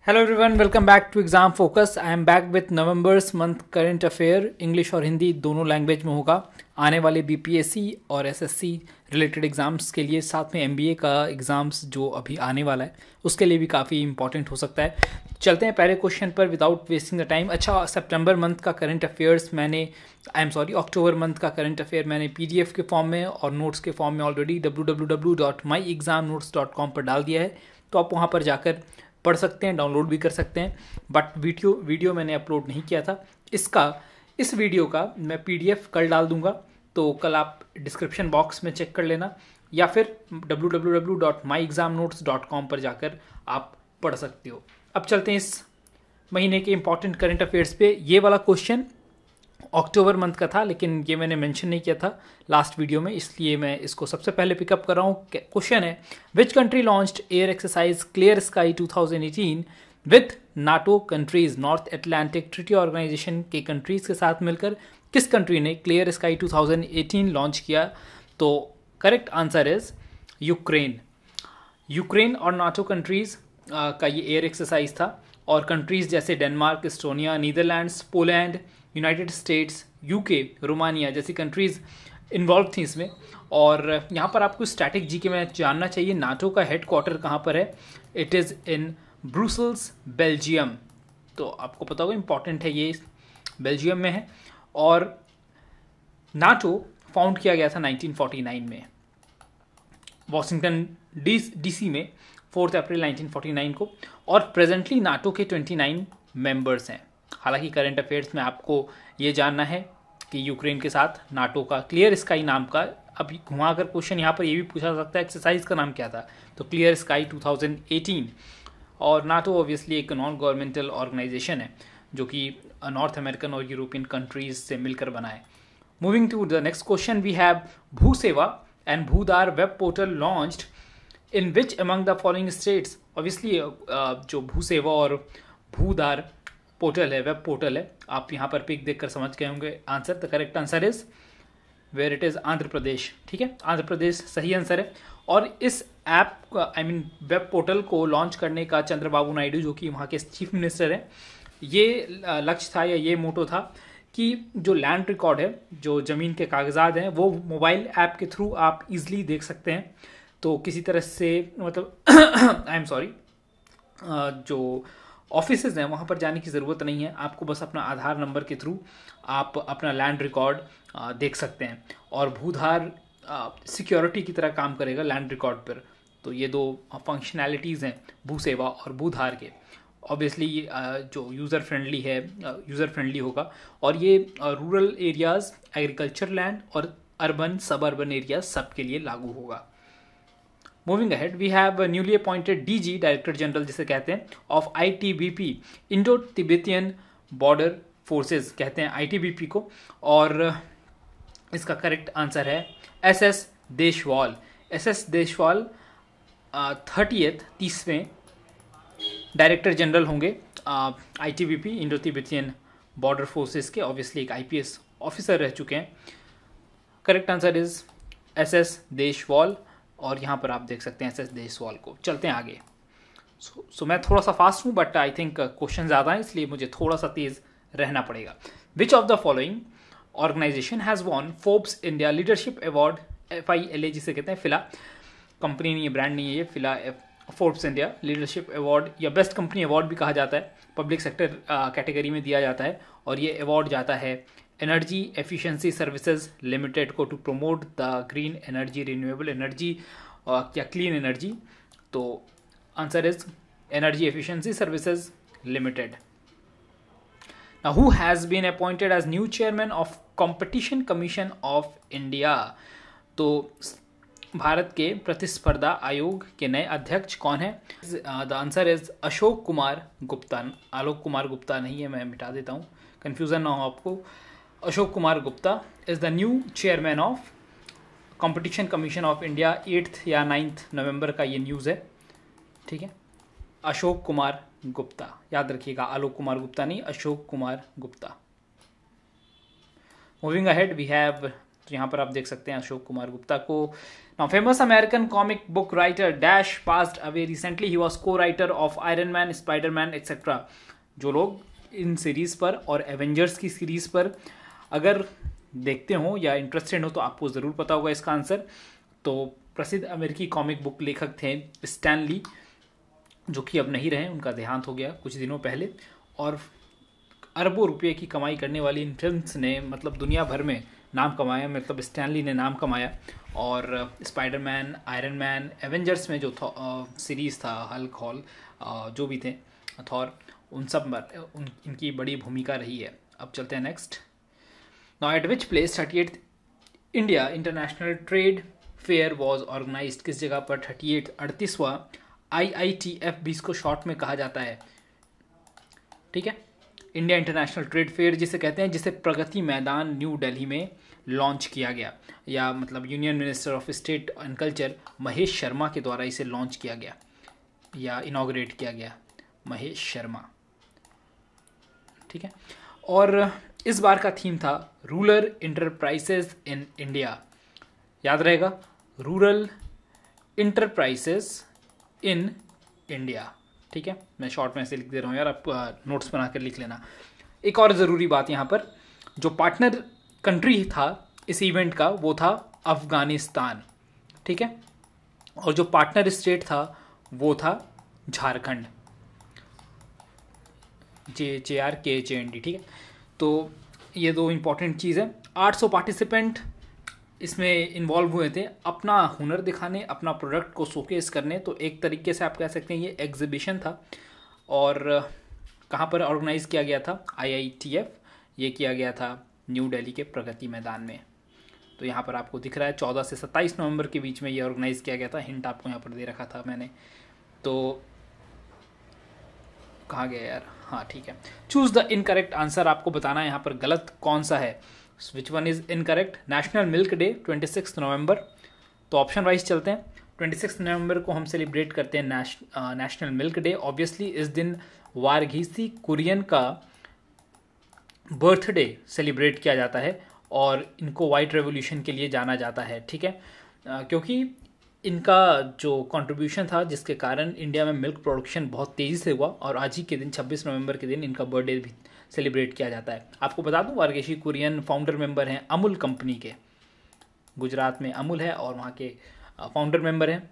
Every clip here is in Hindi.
Hello everyone, welcome back to exam focus. I am back with November's month current affair. English और हिंदी दोनों लैंग्वेज में होगा। आने वाले बीपीएससी और एसएससी रिलेटेड एग्जाम्स के लिए, साथ में एमबीए का एग्जाम्स जो अभी आने वाला है उसके लिए भी काफ़ी इंपॉर्टेंट हो सकता है। चलते हैं पहले क्वेश्चन पर विदाउट वेस्टिंग द टाइम। अच्छा, सितंबर मंथ का करंट अफेयर्स अक्टूबर मंथ का करंट अफेयर मैंने पीडीएफ के फॉर्म में और नोट्स के फॉर्म में ऑलरेडी www.myexamnotes.com पर डाल दिया है, तो आप वहाँ पर जाकर पढ़ सकते हैं, डाउनलोड भी कर सकते हैं। बट वीडियो मैंने अपलोड नहीं किया था। इस वीडियो का मैं पीडीएफ कल डाल दूंगा, तो कल आप डिस्क्रिप्शन बॉक्स में चेक कर लेना, या फिर www.myexamnotes.com पर जाकर आप पढ़ सकते हो। अब चलते हैं इस महीने के इंपॉर्टेंट करंट अफेयर्स पे। ये वाला क्वेश्चन अक्टूबर मंथ का था, लेकिन ये मैंने मेंशन नहीं किया था लास्ट वीडियो में, इसलिए मैं इसको सबसे पहले पिकअप कर रहा हूँ। क्वेश्चन है, which country launched air exercise clear sky 2018 with NATO countries? North Atlantic Treaty Organization के कंट्रीज के साथ मिलकर किस कंट्री ने क्लियर स्काई 2018 लॉन्च किया? तो correct answer is Ukraine. Ukraine और नाटो कंट्रीज का ये एयर एक्सरसाइज था, और कंट्रीज जैसे Denmark, Estonia, Netherlands, Poland, United states, UK, Romania जैसी कंट्रीज़ इन्वॉल्व थी इसमें। और यहाँ पर आपको स्टैटिक जीके में जानना चाहिए, नाटो का हेडक्वार्टर कहाँ पर है? It is in Brussels, Belgium. तो आपको पता होगा, इंपॉर्टेंट है, ये बेल्जियम में है। और नाटो फाउंड किया गया था 1949 में, वॉशिंगटन डीसी में 4 अप्रैल 1949 को। और प्रेजेंटली नाटो के 29 मेंबर्स हैं। हालांकि करंट अफेयर्स में आपको ये जानना है कि यूक्रेन के साथ नाटो का क्लियर स्काई नाम का, अभी घुमाकर क्वेश्चन यहाँ पर ये भी पूछा जा सकता है एक्सरसाइज का नाम क्या था, तो क्लियर स्काई 2018। और नाटो ऑब्वियसली एक नॉन गवर्नमेंटल ऑर्गेनाइजेशन है जो कि नॉर्थ अमेरिकन और यूरोपियन कंट्रीज से मिलकर बना है। Moving to the next question, we have Bhuseva and Bhudaar web portal launched in which among the following states? Obviously जो भूसेवा और भूदार पोर्टल है, वेब पोर्टल है, आप यहाँ पर पिक देखकर समझ गए होंगे answer. The correct answer is where it is Andhra Pradesh. ठीक है, आंध्र प्रदेश सही आंसर है। और इस ऐप का वेब पोर्टल को लॉन्च करने का चंद्रबाबू नायडू, जो कि वहाँ के चीफ मिनिस्टर हैं, ये लक्ष्य था या ये मोटो था कि जो लैंड रिकॉर्ड है, जो ज़मीन के कागजात हैं, वो मोबाइल ऐप के थ्रू आप इजीली देख सकते हैं। तो किसी तरह से मतलब आई एम सॉरी, जो ऑफिसेज हैं वहाँ पर जाने की ज़रूरत नहीं है। आपको बस अपना आधार नंबर के थ्रू आप अपना लैंड रिकॉर्ड देख सकते हैं। और भूधार सिक्योरिटी की तरह काम करेगा लैंड रिकॉर्ड पर। तो ये दो फंक्शनैलिटीज़ हैं भूसेवा और भूधार के। ऑब्वियसली ये जो यूज़र फ्रेंडली होगा, और ये रूरल एरियाज़, एग्रीकल्चर लैंड और अर्बन सब अर्बन एरियाज सबके लिए लागू होगा। Moving ahead, we have newly appointed DG, director general जिसे कहते हैं, of ITBP, Indo Tibetan border forces कहते हैं आईटीबीपी को। और इसका करेक्ट आंसर है एसएस देशवाल। एसएस देशवाल 30वें डायरेक्टर जनरल होंगे ITBP, Indo Tibetan border forces के। ऑब्वियसली एक आईपीएस ऑफिसर रह चुके हैं। Correct answer is SS Deshwal, और यहाँ पर आप देख सकते हैं एसएस देशवाल को। चलते हैं आगे। सो मैं थोड़ा सा फास्ट हूँ, बट आई थिंक क्वेश्चन ज़्यादा है, इसलिए मुझे थोड़ा सा तेज़ रहना पड़ेगा। Which of the following organisation has won Forbes India leadership award, FILA जिसे कहते हैं, फिला कंपनी नहीं है, ब्रांड नहीं है ये, फिला फोर्ब्स इंडिया लीडरशिप अवार्ड या बेस्ट कंपनी अवार्ड भी कहा जाता है, पब्लिक सेक्टर कैटेगरी में दिया जाता है। और ये अवार्ड जाता है एनर्जी एफिशिएंसी सर्विसेज लिमिटेड को, to promote the green energy, renewable energy या क्लीन एनर्जी। तो answer is energy efficiency services limited. Now, who has been appointed as new chairman of Competition Commission of India? तो भारत के प्रतिस्पर्धा आयोग के नए अध्यक्ष कौन है? The answer is Ashok Kumar Gupta. Alok Kumar Gupta नहीं है, मैं मिटा देता हूँ, कन्फ्यूज़न ना हो आपको। Ashok Kumar Gupta is the new chairman of competition commission of India. 8 या 9 नवंबर का ये न्यूज़ है। ठीक है, अशोक कुमार गुप्ता, याद रखिएगा, आलोक कुमार गुप्ता नहीं, Ashok Kumar Gupta. Moving ahead, we have तो यहाँ पर आप देख सकते हैं अशोक कुमार गुप्ता को। Now famous American comic book writer dash passed away recently, he was co writer of Iron Man, Spiderman etcetera. जो लोग इन सीरीज पर और एवेंजर्स की सीरीज पर अगर देखते हो या इंटरेस्टेड हो तो आपको ज़रूर पता होगा इसका आंसर। तो प्रसिद्ध अमेरिकी कॉमिक बुक लेखक थे स्टैन ली, जो कि अब नहीं रहे, उनका देहांत हो गया कुछ दिनों पहले। और अरबों रुपये की कमाई करने वाली इन फिल्म्स ने मतलब दुनिया भर में नाम कमाया, मतलब स्टैन ली ने नाम कमाया। और स्पाइडरमैन, आयरन मैन, एवेंजर्स में जो सीरीज़ था, हल्क हॉल जो भी थे, थॉर, उन सब में इनकी बड़ी भूमिका रही है। अब चलते हैं next. Now at which place 38th India International Trade Fair was organised, किस जगह पर 38वां IITF भी इसको शॉर्ट में कहा जाता है, ठीक है, इंडिया इंटरनेशनल ट्रेड फेयर जिसे कहते हैं, जिसे प्रगति मैदान न्यू दिल्ली में लॉन्च किया गया, या मतलब union minister of state and culture Mahesh Sharma के द्वारा इसे लॉन्च किया गया या इनॉग्रेट किया गया, महेश शर्मा, ठीक है। और इस बार का थीम था रूरल इंटरप्राइजेज इन इंडिया, याद रहेगा, रूरल इंटरप्राइजेज इन इंडिया, ठीक है। मैं शॉर्ट में ऐसे लिख दे रहा हूँ यार, आप नोट्स बनाकर लिख लेना। एक और ज़रूरी बात यहाँ पर, जो पार्टनर कंट्री था इस इवेंट का वो था अफगानिस्तान, ठीक है, और जो पार्टनर स्टेट था वो था झारखंड, JRKHAND, ठीक है। तो ये दो इम्पॉर्टेंट चीज़ है। 800 पार्टिसिपेंट इसमें इन्वॉल्व हुए थे अपना हुनर दिखाने, अपना प्रोडक्ट को शोकेस करने। तो एक तरीके से आप कह सकते हैं ये एग्जीबिशन था। और कहाँ पर ऑर्गेनाइज किया गया था, IITF, ये किया गया था न्यू दिल्ली के प्रगति मैदान में। तो यहाँ पर आपको दिख रहा है 14 से 27 नवंबर के बीच में ये ऑर्गेनाइज किया गया था। हिंट आपको यहाँ पर दे रखा था मैंने, तो कहाँ गया यार, हाँ ठीक है। चूज द इनकरेक्ट आंसर, आपको बताना है यहाँ पर गलत कौन सा है। Which one is incorrect. National milk day 26 नवंबर, तो ऑप्शन वाइज चलते हैं। 26 नवंबर को हम सेलिब्रेट करते हैं नेशनल मिल्क डे। ऑब्वियसली इस दिन वारघीसी कुरियन का बर्थडे सेलिब्रेट किया जाता है और इनको वाइट रेवोल्यूशन के लिए जाना जाता है, ठीक है, क्योंकि इनका जो कंट्रीब्यूशन था जिसके कारण इंडिया में मिल्क प्रोडक्शन बहुत तेज़ी से हुआ। और आज ही के दिन 26 नवंबर के दिन इनका बर्थडे भी सेलिब्रेट किया जाता है। आपको बता दूं वारघीसी कुरियन फाउंडर मेंबर हैं अमूल कंपनी के, गुजरात में अमूल है और वहाँ के फाउंडर मेंबर हैं।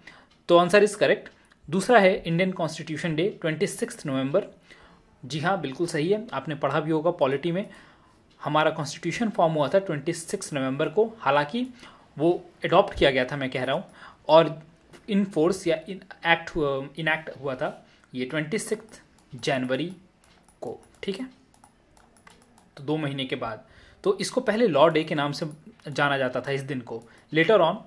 तो आंसर इज करेक्ट। दूसरा है इंडियन कॉन्स्टिट्यूशन डे 26 नवंबर। जी हाँ, बिल्कुल सही है, आपने पढ़ा भी होगा पॉलिटी में। हमारा कॉन्स्टिट्यूशन फॉर्म हुआ था 26 नवंबर को, हालांकि वो अडॉप्ट किया गया था मैं कह रहा हूँ, और इन फोर्स या इनएक्ट हुआ था ये 26 जनवरी को, ठीक है, तो 2 महीने के बाद। तो इसको पहले लॉ डे के नाम से जाना जाता था इस दिन को। लेटर ऑन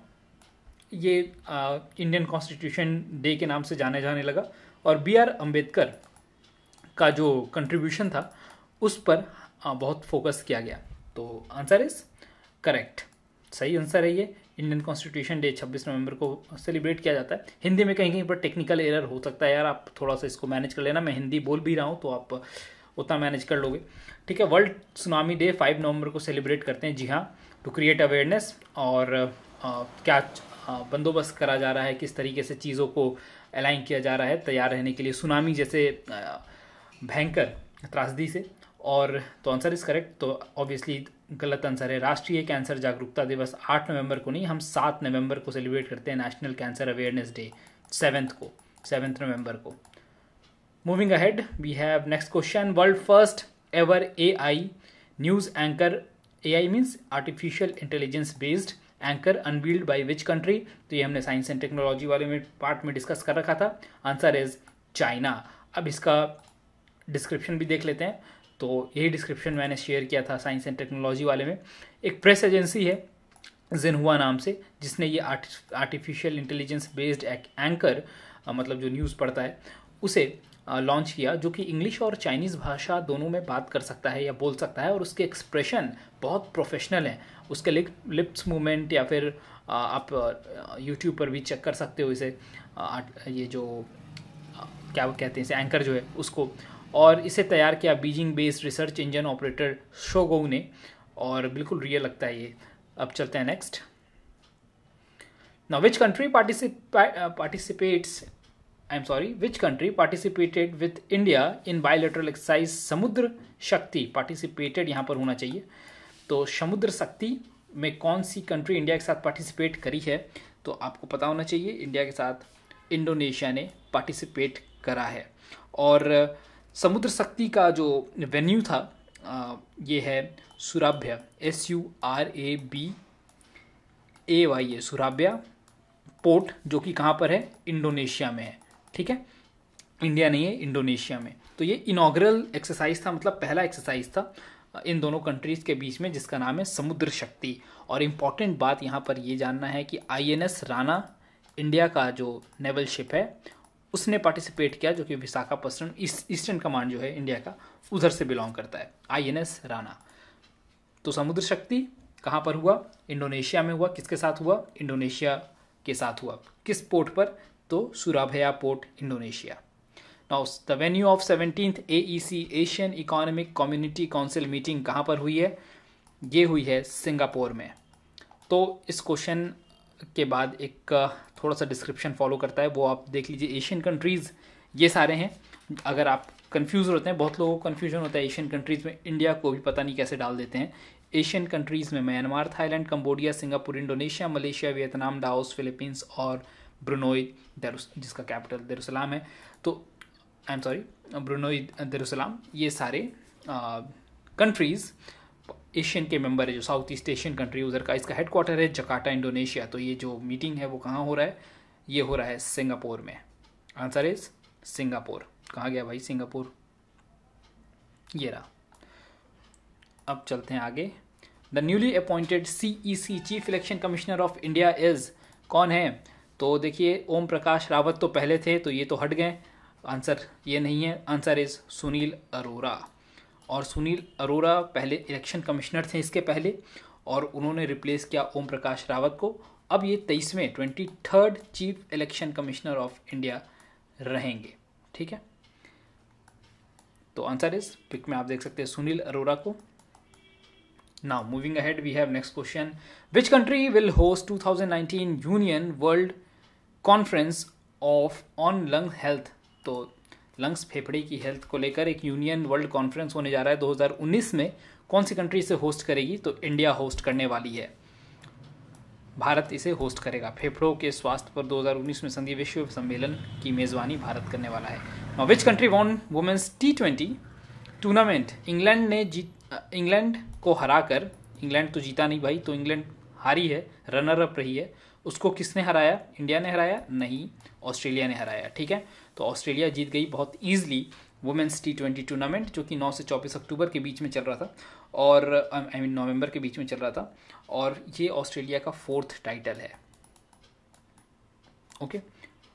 ये इंडियन कॉन्स्टिट्यूशन डे के नाम से जाने लगा। और BR अम्बेडकर का जो कंट्रीब्यूशन था उस पर बहुत फोकस किया गया। तो आंसर इज करेक्ट, सही आंसर है ये। इंडियन कॉन्स्टिट्यूशन डे 26 नवंबर को सेलिब्रेट किया जाता है। हिंदी में कहीं कहीं पर टेक्निकल एरर हो सकता है यार, आप थोड़ा सा इसको मैनेज कर लेना। मैं हिंदी बोल भी रहा हूँ तो आप उतना मैनेज कर लोगे, ठीक है। वर्ल्ड सुनामी डे 5 नवंबर को सेलिब्रेट करते हैं, जी हाँ, टू क्रिएट अवेयरनेस। और क्या बंदोबस्त करा जा रहा है, किस तरीके से चीज़ों को अलाइन किया जा रहा है तैयार रहने के लिए सुनामी जैसे भयंकर त्रासदी से। और तो आंसर इज करेक्ट। तो ऑब्वियसली गलत आंसर है। राष्ट्रीय कैंसर जागरूकता दिवस 8 नवंबर को नहीं, हम 7 नवंबर को सेलिब्रेट करते हैं नेशनल कैंसर अवेयरनेस डे, 7 नवंबर को। Moving ahead, we have next question. World first ever AI news anchor, AI means artificial intelligence based anchor, unveiled by which country. तो ये हमने साइंस एंड टेक्नोलॉजी वाले में पार्ट में डिस्कस कर रखा था। Answer is China. अब इसका डिस्क्रिप्शन भी देख लेते हैं। तो यही डिस्क्रिप्शन मैंने शेयर किया था साइंस एंड टेक्नोलॉजी वाले में। एक प्रेस एजेंसी है जिनहुआ नाम से, जिसने ये आर्टिफिशियल इंटेलिजेंस बेस्ड एंकर मतलब जो न्यूज़ पढ़ता है उसे लॉन्च किया, जो कि इंग्लिश और चाइनीज़ भाषा दोनों में बात कर सकता है या बोल सकता है। और उसके एक्सप्रेशन बहुत प्रोफेशनल हैं। उसके लिप्स मूवमेंट या फिर आप यूट्यूब पर भी चेक कर सकते हो इसे, ये जो क्या कहते हैं इसे, एंकर जो है उसको। और इसे तैयार किया Beijing based research engine operator Sogou ने, और बिल्कुल रियल लगता है ये। अब चलते हैं next. Now which country which country participated with India in bilateral exercise समुद्र शक्ति? पार्टिसिपेटेड यहाँ पर होना चाहिए। तो समुद्र शक्ति में कौन सी कंट्री इंडिया के साथ पार्टिसिपेट करी है? तो आपको पता होना चाहिए इंडिया के साथ इंडोनेशिया ने पार्टिसिपेट करा है। और समुद्र शक्ति का जो वेन्यू था ये है सुराब्या, SURABAY, सुराब्या पोर्ट, जो कि कहाँ पर है? इंडोनेशिया में है। ठीक है, इंडिया नहीं है, इंडोनेशिया में। तो ये इनॉग्रल एक्सरसाइज था, मतलब पहला एक्सरसाइज था इन दोनों कंट्रीज के बीच में, जिसका नाम है समुद्र शक्ति। और इम्पॉर्टेंट बात यहाँ पर ये जानना है कि INS राणा इंडिया का जो नेवल शिप है उसने पार्टिसिपेट किया, जो कि विशाखापट्टनम ईस्टर्न कमांड जो है इंडिया का उधर से बिलोंग करता है, INS राणा। तो समुद्र शक्ति कहाँ पर हुआ? इंडोनेशिया में हुआ। किसके साथ हुआ? इंडोनेशिया के साथ हुआ। किस पोर्ट पर? तो Surabaya port, Indonesia. Now the venue of 17th AEC Asian economic community council meeting कहाँ पर हुई है? ये हुई है सिंगापुर में। तो इस क्वेश्चन के बाद एक थोड़ा सा डिस्क्रिप्शन फॉलो करता है, वो आप देख लीजिए। एशियन कंट्रीज़ ये सारे हैं। अगर आप कंफ्यूज होते हैं, बहुत लोगों को कंफ्यूजन होता है एशियन कंट्रीज़ में, इंडिया को भी पता नहीं कैसे डाल देते हैं। एशियन कंट्रीज़ में Myanmar, Thailand, Cambodia, Singapore, Indonesia, Malaysia, Vietnam, Laos, Philippines और ब्रुनोई, जिसका कैपिटल दरुसलाम है। तो ब्रुनोई दरुसलाम, ये सारे कंट्रीज़ एशियन के मेंबर है, जो साउथ ईस्ट एशियन कंट्री उधर का। इसका हेडक्वार्टर है जकार्ता, इंडोनेशिया। तो ये जो मीटिंग है वो कहाँ हो रहा है? ये हो रहा है सिंगापुर में। Answer is Singapore. कहाँ गया भाई सिंगापुर? ये रहा। अब चलते हैं आगे। The newly appointed CEC chief election commissioner of India is, कौन है? तो देखिए ओम प्रकाश रावत तो पहले थे, तो ये तो हट गए। आंसर ये नहीं है। Answer is Sunil Arora. और सुनील अरोरा पहले इलेक्शन कमिश्नर थे इसके पहले, और उन्होंने रिप्लेस किया ओम प्रकाश रावत को। अब ये 23rd chief election commissioner of India रहेंगे। ठीक है, तो आंसर इज पिक में आप देख सकते हैं सुनील अरोरा को। Now moving ahead we have next question. Which country will host 2019 union world conference on lung health? तो लंग्स, फेफड़े की हेल्थ को लेकर एक यूनियन वर्ल्ड कॉन्फ्रेंस होने जा रहा है 2019 में। कौन सी कंट्री इसे होस्ट करेगी? तो इंडिया होस्ट करने वाली है। भारत इसे होस्ट करेगा। फेफड़ों के स्वास्थ्य पर 2019 में संधि विश्व सम्मेलन की मेजबानी भारत करने वाला है। Which country won women's T20 tournament? England को हराकर, इंग्लैंड तो जीता नहीं भाई, तो इंग्लैंड हारी है, रनर अप रही है। उसको किसने हराया? इंडिया ने हराया? नहीं, ऑस्ट्रेलिया ने हराया। ठीक है, तो ऑस्ट्रेलिया जीत गई बहुत ईजिली वुमेन्स T20 टूर्नामेंट, जो कि 9 से 24 अक्टूबर के बीच में चल रहा था, और नवंबर के बीच में चल रहा था। और ये ऑस्ट्रेलिया का 4th टाइटल है। Okay,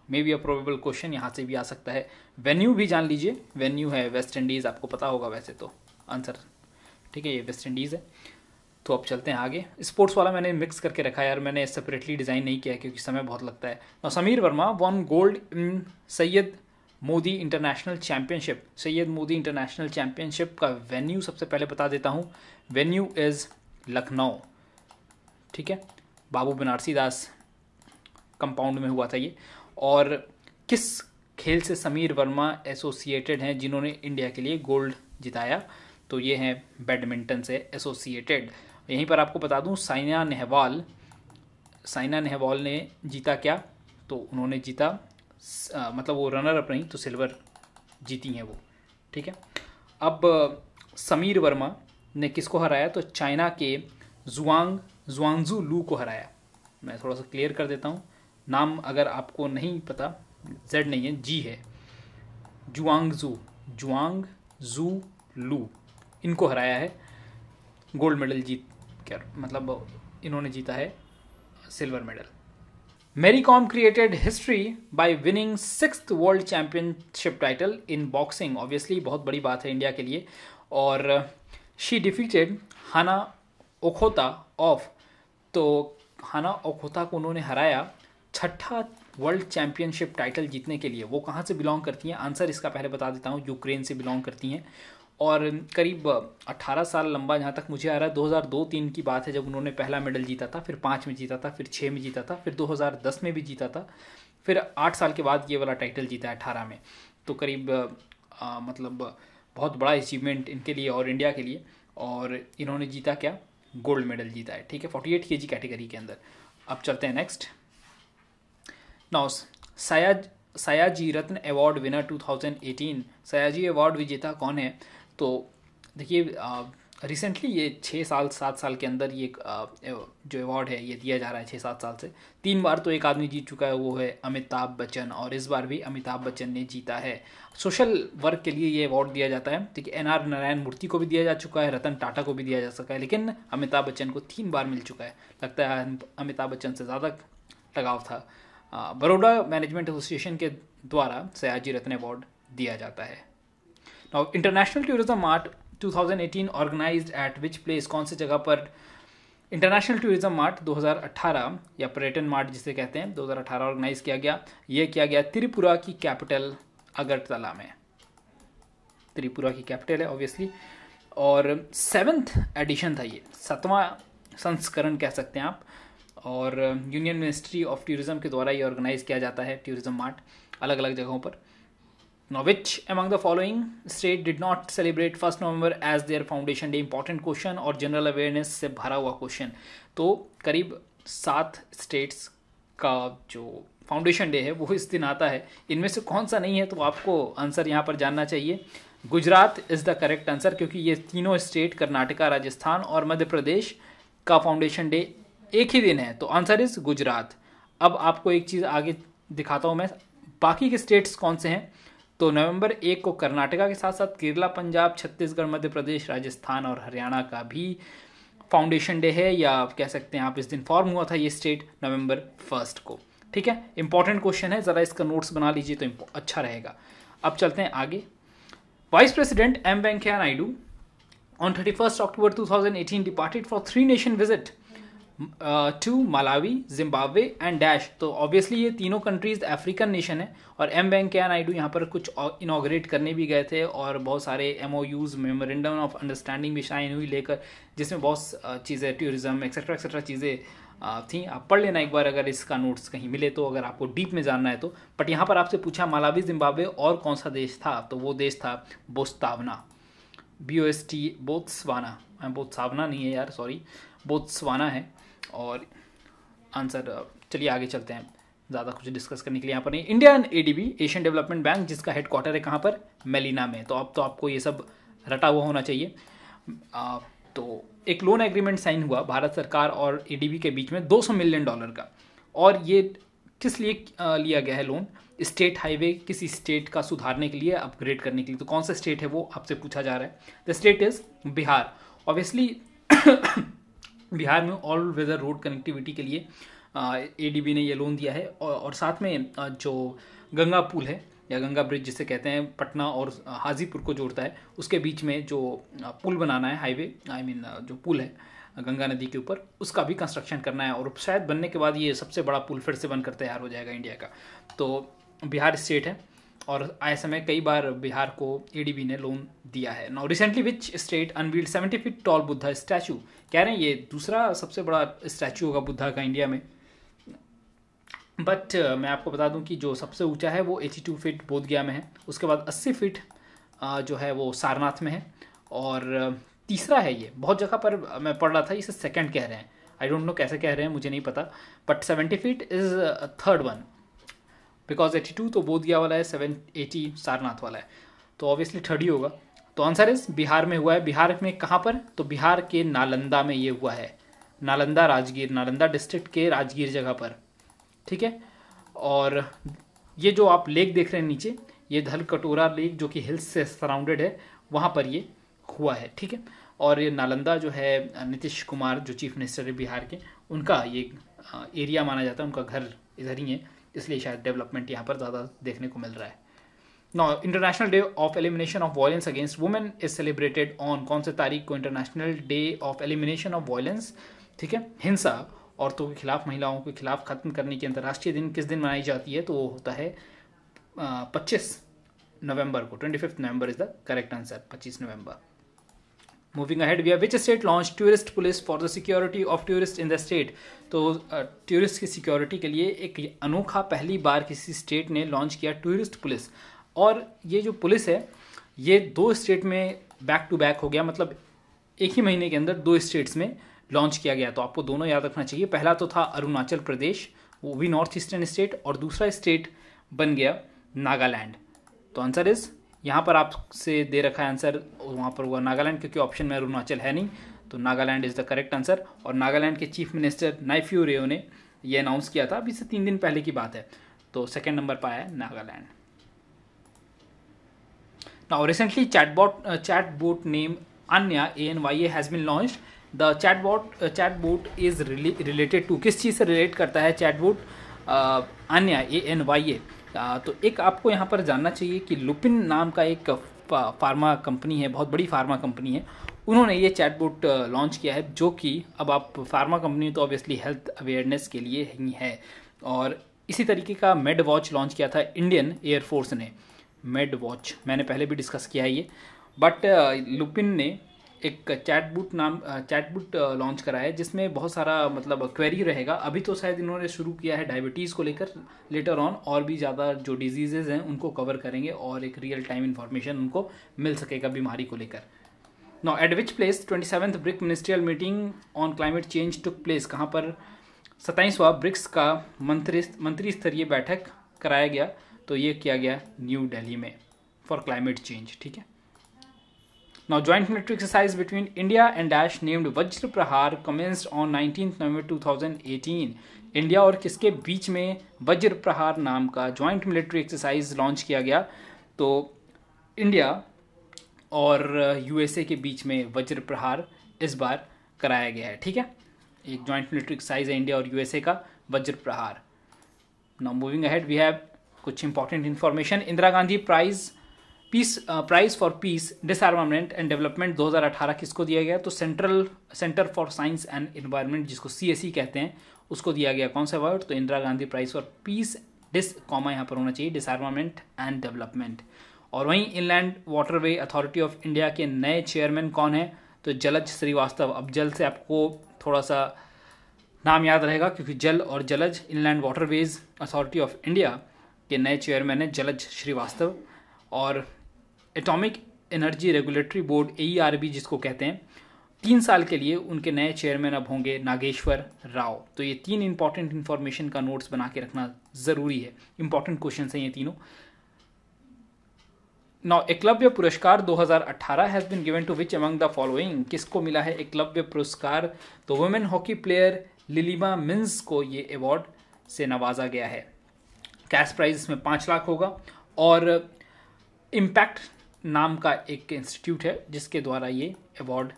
may be a probable question यहाँ से भी आ सकता है। वेन्यू भी जान लीजिए, वेन्यू है वेस्ट इंडीज़, आपको पता होगा वैसे तो आंसर। ठीक है, ये वेस्ट इंडीज़ है। तो अब चलते हैं आगे। स्पोर्ट्स वाला मैंने मिक्स करके रखा है यार, मैंने सेपरेटली डिज़ाइन नहीं किया क्योंकि समय बहुत लगता है। now, Sameer Verma won gold in Syed Modi international championship. Syed Modi international championship का वेन्यू सबसे पहले बता देता हूँ। Venue is Lucknow. ठीक है, बाबू बनारसी दास कंपाउंड में हुआ था ये। और किस खेल से समीर वर्मा एसोसिएटेड हैं जिन्होंने इंडिया के लिए गोल्ड जिताया? तो ये हैं बैडमिंटन से एसोसिएटेड। यहीं पर आपको बता दूं साइना नेहवाल ने जीता क्या? तो उन्होंने जीता, मतलब वो रनर अप नहीं, तो सिल्वर जीती हैं वो। ठीक है, अब समीर वर्मा ने किसको हराया? तो चाइना के जुआंगजू लू को हराया। मैं थोड़ा सा क्लियर कर देता हूँ, नाम अगर आपको नहीं पता, जेड नहीं है, जी है। जुआंगजू लू, इनको हराया है, गोल्ड मेडल जीत कर, मतलब इन्होंने जीता है silver medal. Mary Kom created history by winning 6th world championship title in boxing. Obviously बहुत बड़ी बात है इंडिया के लिए। और she defeated Hanna Okhota of, तो हाना ओखोता को उन्होंने हराया 6ठा वर्ल्ड चैंपियनशिप टाइटल जीतने के लिए। वो कहाँ से बिलोंग करती हैं? आंसर इसका पहले बता देता हूँ, यूक्रेन से बिलोंग करती हैं। और करीब 18 साल लंबा, जहाँ तक मुझे आ रहा है 2002-3 की बात है जब उन्होंने पहला मेडल जीता था, फिर 5 में जीता था, फिर 6 में जीता था, फिर 2010 में भी जीता था, फिर 8 साल के बाद ये वाला टाइटल जीता है 18 में। तो करीब मतलब बहुत बड़ा अचीवमेंट इनके लिए और इंडिया के लिए। और इन्होंने जीता क्या, गोल्ड मेडल जीता है, ठीक है, 48 kg कैटेगरी के अंदर। अब चलते हैं नेक्स्ट। नाउ सयाजी रत्न अवार्ड विनर 2018, सयाजी अवार्ड विजेता कौन है? तो देखिए रिसेंटली ये 6-7 साल के अंदर ये जो अवार्ड है ये दिया जा रहा है 6-7 साल से। 3 बार तो एक आदमी जीत चुका है, वो है अमिताभ बच्चन, और इस बार भी अमिताभ बच्चन ने जीता है। सोशल वर्क के लिए ये अवार्ड दिया जाता है, ठीक है। NR नारायण मूर्ति को भी दिया जा चुका है, रतन टाटा को भी दिया जा सका है, लेकिन अमिताभ बच्चन को 3 बार मिल चुका है। लगता है अमिताभ बच्चन से ज़्यादा लगाव था। बड़ौदा मैनेजमेंट एसोसिएशन के द्वारा सयाजी रत्न अवार्ड दिया जाता है। Now international tourism mart 2018 organised at which place, कौन सी जगह पर इंटरनेशनल टूरिज्म मार्ट 2018 या पर्यटन मार्ट जिसे कहते हैं 2018 ऑर्गेनाइज किया गया। ये किया गया त्रिपुरा की कैपिटल अगरतला में। त्रिपुरा की कैपिटल है ऑब्वियसली, और 7th एडिशन था, ये 7वां संस्करण कह सकते हैं आप। और यूनियन मिनिस्ट्री ऑफ टूरिज्म के द्वारा ये ऑर्गेनाइज किया जाता है टूरिज्म मार्ट अलग अलग जगहों पर। Now, which among the following state did not celebrate 1 November as their foundation day? Important question और जनरल अवेयरनेस से भरा हुआ क्वेश्चन। तो करीब 7 स्टेट्स का जो फाउंडेशन डे है वो इस दिन आता है। इनमें से कौन सा नहीं है, तो आपको आंसर यहाँ पर जानना चाहिए। Gujarat is the correct answer, क्योंकि ये तीनों स्टेट कर्नाटका, राजस्थान और मध्य प्रदेश का फाउंडेशन डे एक ही दिन है, तो आंसर इज गुजरात। अब आपको एक चीज़ आगे दिखाता हूँ मैं, बाकी के स्टेट्स कौन से हैं। तो नवंबर 1 को कर्नाटका के साथ साथ केरला, पंजाब, छत्तीसगढ़, मध्य प्रदेश, राजस्थान और हरियाणा का भी फाउंडेशन डे है, या आप कह सकते हैं आप इस दिन फॉर्म हुआ था ये स्टेट नवंबर 1 को, ठीक है। इंपॉर्टेंट क्वेश्चन है, ज़रा इसका नोट्स बना लीजिए तो अच्छा रहेगा। अब चलते हैं आगे। Vice president M. Venkaiah Naidu on 31 October 2018 departed for 3 nation visit to Malawi, Zimbabwe and dash. तो ऑब्वियसली ये तीनों कंट्रीज अफ्रीकन नेशन है, और M. वेंकैया नायडू यहाँ पर कुछ इनॉग्रेट करने भी गए थे, और बहुत सारे MOUs मेमोरेंडम ऑफ अंडरस्टैंडिंग भी साइन हुई लेकर, जिसमें बहुत चीज़ें टूरिज्म एक्सेट्रा चीज़ें थी। आप पढ़ लेना एक बार अगर इसका नोट्स कहीं मिले तो, अगर आपको डीप में जानना है तो। बट यहाँ पर आपसे पूछा मलावी, जिम्बाब्वे और कौन सा देश था, तो वो देश था बोत्सवाना, BOST, बोत्सवाना, बोत्सवाना नहीं है यार, सॉरी, बोत्सवाना है। और आंसर, चलिए आगे चलते हैं, ज़्यादा कुछ डिस्कस करने के लिए यहाँ पर नहीं। Indian ADB, Asian development bank, जिसका हेडक्वार्टर है कहाँ पर, मेलिना में। तो अब तो आपको ये सब रटा हुआ होना चाहिए। तो एक लोन एग्रीमेंट साइन हुआ भारत सरकार और ADB के बीच में $200 मिलियन का, और ये किस लिए लिया गया है लोन? स्टेट हाईवे किसी स्टेट का सुधारने के लिए, अपग्रेड करने के लिए। तो कौन सा स्टेट है वो आपसे पूछा जा रहा है। The state is Bihar. Obviously Bihar में ऑल वेदर रोड कनेक्टिविटी के लिए ADB ने ये लोन दिया है, और साथ में जो गंगा पुल है या गंगा ब्रिज जिसे कहते हैं, पटना और हाजीपुर को जोड़ता है, उसके बीच में जो पुल बनाना है, हाईवे जो पुल है गंगा नदी के ऊपर, उसका भी कंस्ट्रक्शन करना है, और शायद बनने के बाद ये सबसे बड़ा पुल फिर से बनकर तैयार हो जाएगा इंडिया का। तो बिहार स्टेट है, और आए समय कई बार बिहार को ADB ने लोन दिया है। Now recently which state unveiled 70 feet tall Buddha statue? कह रहे हैं ये दूसरा सबसे बड़ा स्टैचू होगा बुद्धा का इंडिया में। बट मैं आपको बता दूं कि जो सबसे ऊंचा है वो 82 फीट बोधगया में है, उसके बाद 80 फीट जो है वो सारनाथ में है, और तीसरा है ये बहुत जगह पर मैं पढ़ रहा था, इसे सेकंड कह रहे हैं, आई डोंट नो कैसे कह रहे हैं, मुझे नहीं पता। But 70 feet is third one, because 82 तो बोधगया वाला है, 780 सारनाथ वाला है, तो ऑब्वियसली थर्ड ही होगा। तो आंसर इज बिहार में हुआ है। बिहार में कहाँ पर? तो बिहार के नालंदा में ये हुआ है, नालंदा राजगीर, नालंदा डिस्ट्रिक्ट के राजगीर जगह पर, ठीक है। और ये जो आप लेक देख रहे हैं नीचे, ये धल कटोरा लेक जो कि हिल्स से सराउंडेड है, वहाँ पर ये हुआ है, ठीक है। और ये नालंदा जो है, नीतीश कुमार जो चीफ मिनिस्टर है बिहार के, उनका ये एरिया माना जाता है, उनका घर इधर ही है, इसलिए शायद डेवलपमेंट यहाँ पर ज़्यादा देखने को मिल रहा है। Now international day of elimination of violence against women is celebrated on, कौन से तारीख को international day of elimination of violence, ठीक है, हिंसा औरतों के खिलाफ, महिलाओं के खिलाफ खत्म करने की अंतर्राष्ट्रीय दिन किस दिन मनाई जाती है? तो वो होता है 25 नवंबर को, 25 November is the correct answer, 25 November. Moving ahead, we have which state launch tourist police for the security of tourist in the state. तो टूरिस्ट की सिक्योरिटी के लिए एक अनोखा पहली बार किसी स्टेट ने लॉन्च किया टूरिस्ट पुलिस। और ये जो पुलिस है ये 2 स्टेट में बैक टू बैक हो गया, मतलब एक ही महीने के अंदर 2 स्टेट्स में लॉन्च किया गया। तो आपको दोनों याद रखना चाहिए। पहला तो था अरुणाचल प्रदेश, वो भी नॉर्थ ईस्टर्न स्टेट, और दूसरा स्टेट बन गया नागालैंड। तो आंसर इज, यहाँ पर आपसे दे रखा है आंसर, वहाँ पर हुआ नागालैंड, क्योंकि ऑप्शन में अरुणाचल है नहीं, तो Nagaland is the correct answer. और नागालैंड के चीफ मिनिस्टर नाइफ्यू रियो ने ये अनाउंस किया था, अभी से 3 दिन पहले की बात है। तो सेकेंड नंबर पर आया है Nagaland. Now recently chatbot name Anya ANYA has been launched. The chatbot is related to, किस चीज़ से रिलेट करता है chatbot Anya ANYA? तो एक आपको यहाँ पर जानना चाहिए कि लुपिन नाम का एक फार्मा कंपनी है, बहुत बड़ी फार्मा कंपनी है, उन्होंने ये चैटबोट लॉन्च किया है, जो कि अब आप फार्मा कंपनी तो ऑब्वियसली हेल्थ अवेयरनेस के लिए ही है। और इसी तरीके का मेड वॉच लॉन्च किया था इंडियन एयरफोर्स ने। मेड वॉच मैंने पहले भी डिस्कस किया है ये, बट लुपिन ने एक चैटबोट लॉन्च करा है जिसमें बहुत सारा मतलब क्वेरी रहेगा। अभी तो शायद इन्होंने शुरू किया है डायबिटीज़ को लेकर, लेटर ऑन और भी ज़्यादा जो डिजीजेज हैं उनको कवर करेंगे और एक रियल टाइम इन्फॉर्मेशन उनको मिल सकेगा बीमारी को लेकर। Now at which place 27th BRICS ministerial meeting on climate change took place? कहाँ पर 27वां ब्रिक्स का मंत्री स्तरीय बैठक कराया गया? तो ये किया गया न्यू दिल्ली में फॉर क्लाइमेट चेंज। ठीक है। Now, joint military exercise between India and Dash named वज्र प्रहार commenced on 19th November 2018. India और किसके बीच में वज्र प्रहार नाम का जॉइंट मिलिट्री एक्सरसाइज लॉन्च किया गया? तो इंडिया और यूएसए के बीच में वज्र प्रहार इस बार कराया गया है। ठीक है, एक जॉइंट मिलिट्री एक्सरसाइज है इंडिया और यूएसए का, Vajra Prahar. Now moving ahead, we have कुछ important information. Indira Gandhi prize for peace disarmament and development 2018 किसको दिया गया? तो centre for science and environment, जिसको CSE कहते हैं, उसको दिया गया। कौन सा अवार्ड? तो Indira Gandhi prize for peace यहाँ पर होना चाहिए डिसआर्मामेंट एंड डेवलपमेंट। और वहीं inland waterway authority of India के नए चेयरमैन कौन है? तो जलज श्रीवास्तव। अब जल से आपको थोड़ा सा नाम याद रहेगा, क्योंकि जल और Jalaj, inland waterways authority of India के नए चेयरमैन है जलज श्रीवास्तव। और atomic energy regulatory board AERB जिसको कहते हैं, 3 साल के लिए उनके नए चेयरमैन अब होंगे नागेश्वर राव। तो ये 3 इंपॉर्टेंट इन्फॉर्मेशन का नोट्स बना के रखना जरूरी है, इंपॉर्टेंट क्वेश्चन हैं ये तीनों। नाउ एकलव्य पुरस्कार 2018 has been given to which among the following? किसको मिला है एकलव्य पुरस्कार? तो women hockey player Lilima Minz को ये अवार्ड से नवाजा गया है। कैश प्राइज इसमें 5 लाख होगा। और इम्पैक्ट नाम का एक इंस्टीट्यूट है जिसके द्वारा ये अवार्ड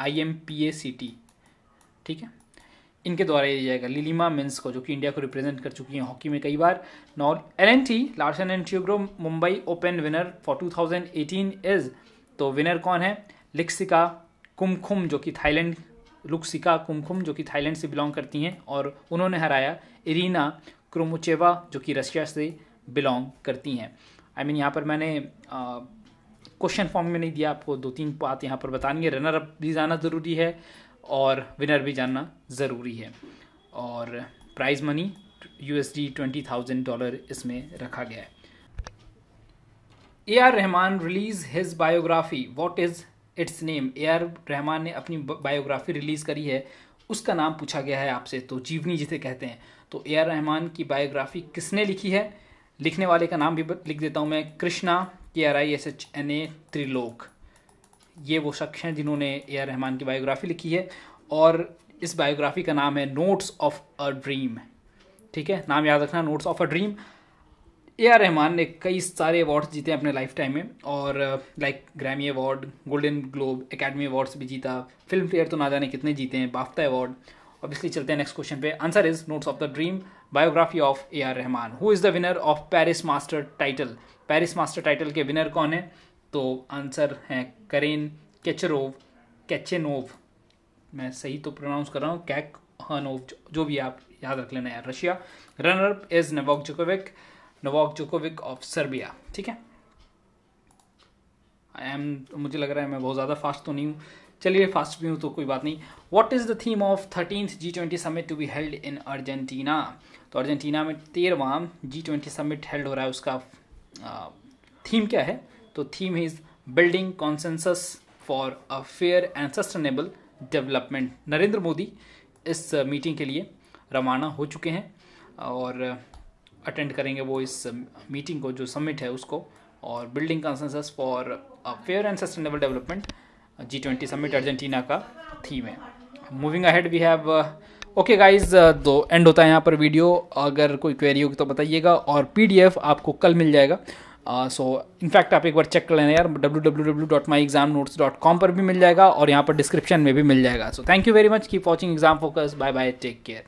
IMPACT, ठीक है, इनके द्वारा ये जाएगा लिलिमा मिन्स को, जो कि इंडिया को रिप्रेजेंट कर चुकी हैं हॉकी में कई बार। Now LNT Larsen and Toubro Mumbai open winner for 2018 is? तो विनर कौन है? लुक्सिका कुमकुम जो कि थाईलैंड से बिलोंग करती हैं, और उन्होंने हराया इरीना क्रोमोचेवा जो कि रशिया से बिलोंग करती हैं। यहाँ पर मैंने क्वेश्चन फॉर्म में नहीं दिया, आपको 2-3 बात यहाँ पर बतानी है। रनर अप भी जाना ज़रूरी है और विनर भी जानना ज़रूरी है। और प्राइज मनी USD $20,000 इसमें रखा गया है। AR Rahman release his biography, what is it's name? AR Rahman ने अपनी बायोग्राफी रिलीज करी है, उसका नाम पूछा गया है आपसे, तो जीवनी जिसे कहते हैं। तो AR रहमान की बायोग्राफी किसने लिखी है? लिखने वाले का नाम भी लिख देता हूँ मैं, कृष्णा KRISHNA त्रिलोक। ये वो शख्स हैं जिन्होंने AR रहमान की बायोग्राफी लिखी है, और इस बायोग्राफी का नाम है नोट्स ऑफ अ ड्रीम। ठीक है, नाम याद रखना, notes of a dream. AR Rahman ने कई सारे अवार्ड्स जीते हैं अपने लाइफ टाइम में, और like Grammy award, golden globe, academy awards भी जीता, फिल्म फेयर तो ना जाने कितने जीते हैं, बाफ्ता अवार्ड। ऑब्वियसली चलते हैं नेक्स्ट क्वेश्चन पे। Answer is notes of the dream, biography of AR Rahman. Who is the winner of Paris master title? Paris master title के विनर कौन है? तो आंसर है करेन कैचेनोव। मैं सही तो प्रोनाउंस कर रहा हूँ, कैकहनोव, जो भी आप याद रख लेना यार, Russia. Runner up is Novak Djokovic of Serbia. ठीक है, मुझे लग रहा है मैं बहुत ज़्यादा फास्ट तो नहीं हूँ, चलिए फास्ट भी हूँ तो कोई बात नहीं। What is the theme of 13th G20 summit to be held in Argentina? तो अर्जेंटीना में 13वां G20 समिट हेल्ड हो रहा है, उसका थीम क्या है? तो theme is building consensus for a fair and sustainable development. Narendra Modi इस मीटिंग के लिए रवाना हो चुके हैं और अटेंड करेंगे वो इस मीटिंग को, जो समिट है उसको, और building consensus for a fair and sustainable development G20 summit Argentina का थीम है। Moving ahead we have okay guys, तो एंड होता है यहाँ पर वीडियो। अगर कोई क्वेरी होगी तो बताइएगा, और PDF आपको कल मिल जाएगा। सो इनफैक्ट आप एक बार चेक कर लेना यार, www.myexamnotes.com पर भी मिल जाएगा और यहाँ पर डिस्क्रिप्शन में भी मिल जाएगा। So thank you very much, keep watching exam focus, bye bye, take care.